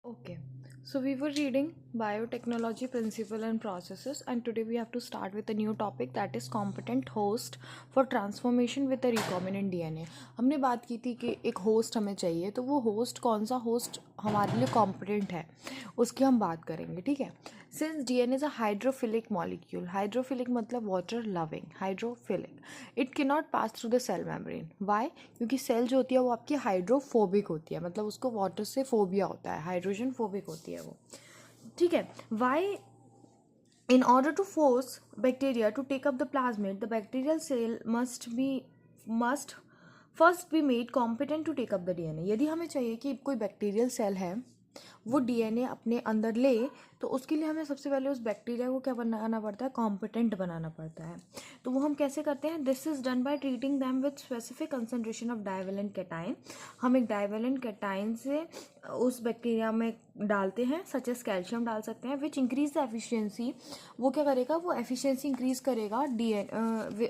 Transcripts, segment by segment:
Okay, so we were reading biotechnology principle and processes, and today we have to start with a new topic that is competent host for transformation with a recombinant DNA. हमने बात की थी कि एक host हमें चाहिए, तो वो होस्ट कौन सा होस्ट हमारे लिए कॉम्पिटेंट है उसकी हम बात करेंगे. ठीक है. Since DNA is a hydrophilic molecule, hydrophilic मतलब water loving, hydrophilic, it can not pass through the cell membrane. Why? क्योंकि सेल जो होती है वो आपकी हाइड्रोफोबिक होती है, मतलब उसको वाटर से फोबिया होता है, हाइड्रोजन फोबिक होती है वो. ठीक है. Y? In order to force bacteria to take up the plasmid, the bacterial cell must first be made competent to take up the DNA. यदि हमें चाहिए कि कोई बैक्टीरियल सेल है वो डीएनए अपने अंदर ले, तो उसके लिए हमें सबसे पहले उस बैक्टीरिया को क्या बनाना पड़ता है, कॉम्पिटेंट बनाना पड़ता है. तो वो हम कैसे करते हैं? This is done by treating them with specific concentration of divalent cation. हम एक डाइवेलेंट कैटाइन से उस बैक्टीरिया में डालते हैं, सच एस कैल्शियम डाल सकते हैं, विच इंक्रीज द एफिशिएंसी. वो क्या करेगा? वो एफिशिएंसी इंक्रीज करेगा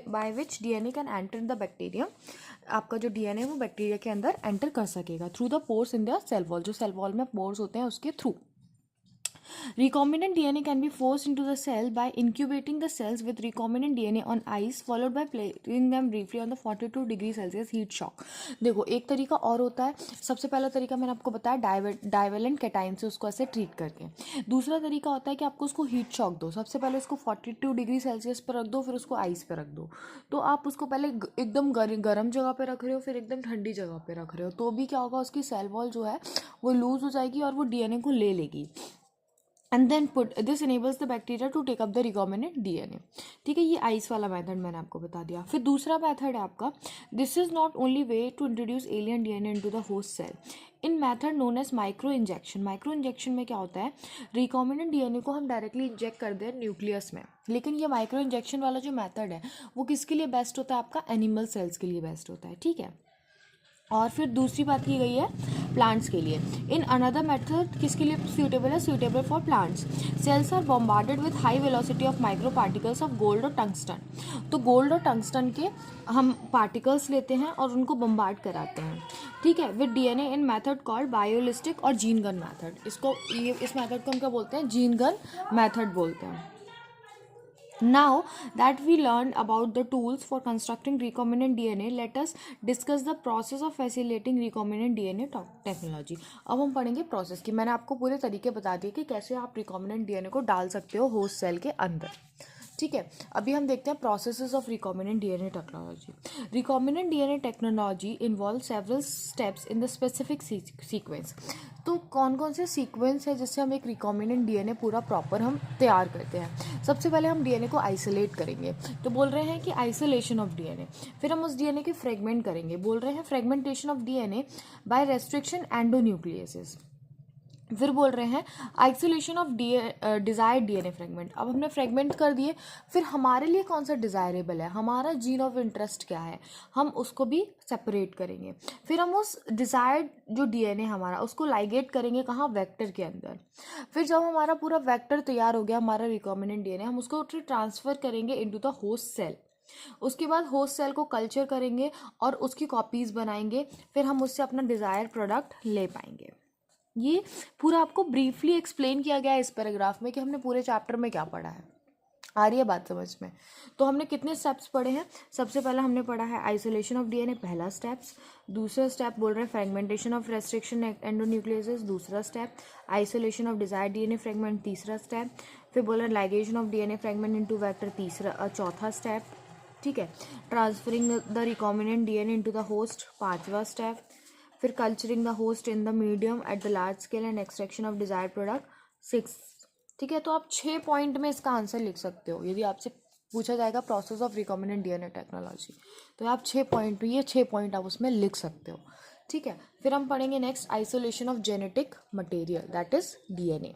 by which DNA can enter the bacteria. आपका जो डीएनए वो बैक्टीरिया के अंदर एंटर कर सकेगा through the pores in the cell wall. जो सेल वॉल में पोर्स होते हैं उसके through. Recombinant DNA can be forced into the cell by incubating the cells with recombinant DNA on ice, followed by placing them briefly on the 42 degree Celsius heat shock. देखो, एक तरीका और होता है. सबसे पहला तरीका मैंने आपको बताया डाइवेलेंट कैटाइन से उसको ऐसे ट्रीट करके. दूसरा तरीका होता है कि आपको उसको हीट शॉक दो. सबसे पहले उसको 42 डिग्री सेल्सियस पर रख दो, फिर उसको आइस पर रख दो. तो आप उसको पहले एकदम गर्म जगह पे रख रहे हो, फिर एकदम ठंडी जगह पे रख रहे हो, तो भी क्या होगा, उसकी सेल वॉल जो है वो लूज हो जाएगी और वो डीएनए को ले लेगी. And then this enables the bacteria to take up the recombinant DNA. ठीक है, ये आइस वाला मेथड मैंने आपको बता दिया. फिर दूसरा मेथड है आपका, this is not only way to introduce alien DNA into the host cell. In method known as micro injection. Micro injection में क्या होता है, रिकॉम्बिनेंट डीएनए को हम डायरेक्टली इंजेक्ट कर दें न्यूक्लियस में. लेकिन ये माइक्रो इंजेक्शन वाला जो मेथड है वो किसके लिए बेस्ट होता है? आपका एनिमल सेल्स के लिए बेस्ट होता है. ठीक है. और फिर दूसरी बात की गई है प्लांट्स के लिए. इन अनदर मेथड किसके लिए सूटेबल है? Suitable for plants. Cells are bombarded with high velocity of micro particles of gold और टंगस्टन. तो गोल्ड और टंगस्टन के हम पार्टिकल्स लेते हैं और उनको बम्बार्ड कराते हैं. ठीक है, with DNA in method called biolistic और जीन गन मेथड. इस मेथड को हम क्या बोलते हैं? जीन गन मेथड बोलते हैं. Now that we learned about the tools for constructing recombinant DNA, let us discuss the process of facilitating recombinant DNA technology. अब हम पढ़ेंगे प्रोसेस की. मैंने आपको पूरे तरीके बता दिए कि कैसे आप recombinant DNA को डाल सकते हो होस्ट सेल के अंदर. ठीक है, अभी हम देखते हैं processes of recombinant DNA technology. Recombinant DNA technology involve several steps in the specific sequence. तो कौन कौन से सीक्वेंस है जिससे हम एक रिकॉम्बिनेंट डीएनए पूरा प्रॉपर हम तैयार करते हैं? सबसे पहले हम डीएनए को आइसोलेट करेंगे, तो बोल रहे हैं कि आइसोलेशन ऑफ डीएनए. फिर हम उस डीएनए के फ्रेगमेंट करेंगे, बोल रहे हैं fragmentation of DNA by restriction endonucleases. फिर बोल रहे हैं isolation of desired DNA fragment. अब हमने फ्रेगमेंट कर दिए, फिर हमारे लिए कौन सा डिजायरेबल है, हमारा जीन ऑफ इंटरेस्ट क्या है, हम उसको भी सेपरेट करेंगे. फिर हम उस डिजायर्ड जो डीएनए हमारा उसको लाइगेट करेंगे कहाँ? वेक्टर के अंदर. फिर जब हमारा पूरा वेक्टर तैयार हो गया, हमारा रिकॉम्बिनेंट डीएनए, हम उसको ट्रांसफर करेंगे इनटू द होस्ट सेल. उसके बाद होस्ट सेल को कल्चर करेंगे और उसकी कॉपीज बनाएंगे, फिर हम उससे अपना डिजायर प्रोडक्ट ले पाएंगे. ये पूरा आपको ब्रीफली एक्सप्लेन किया गया है इस पैराग्राफ में कि हमने पूरे चैप्टर में क्या पढ़ा है. आ रही है बात समझ में? तो हमने कितने स्टेप्स पढ़े हैं? सबसे पहला हमने पढ़ा है आइसोलेशन ऑफ डीएनए, पहला स्टेप्स. दूसरा स्टेप बोल रहे हैं फ्रेगमेंटेशन ऑफ रेस्ट्रिक्शन एंडोन्यूक्लियसेस, दूसरा step. Isolation of desired DNA fragment, तीसरा स्टेप. फिर बोल रहे हैं ligation of DNA fragment into vector, चौथा स्टेप. ठीक है. Transferring the recombinant DNA into the host, पांचवा स्टेप. फिर culturing the host in the medium at the large scale and extraction of desired product, 6. ठीक है, तो आप 6 पॉइंट में इसका आंसर लिख सकते हो. यदि आपसे पूछा जाएगा process of recombinant DNA technology, तो आप 6 पॉइंट, ये 6 पॉइंट आप उसमें लिख सकते हो. ठीक है. फिर हम पढ़ेंगे next isolation of genetic material, that is DNA.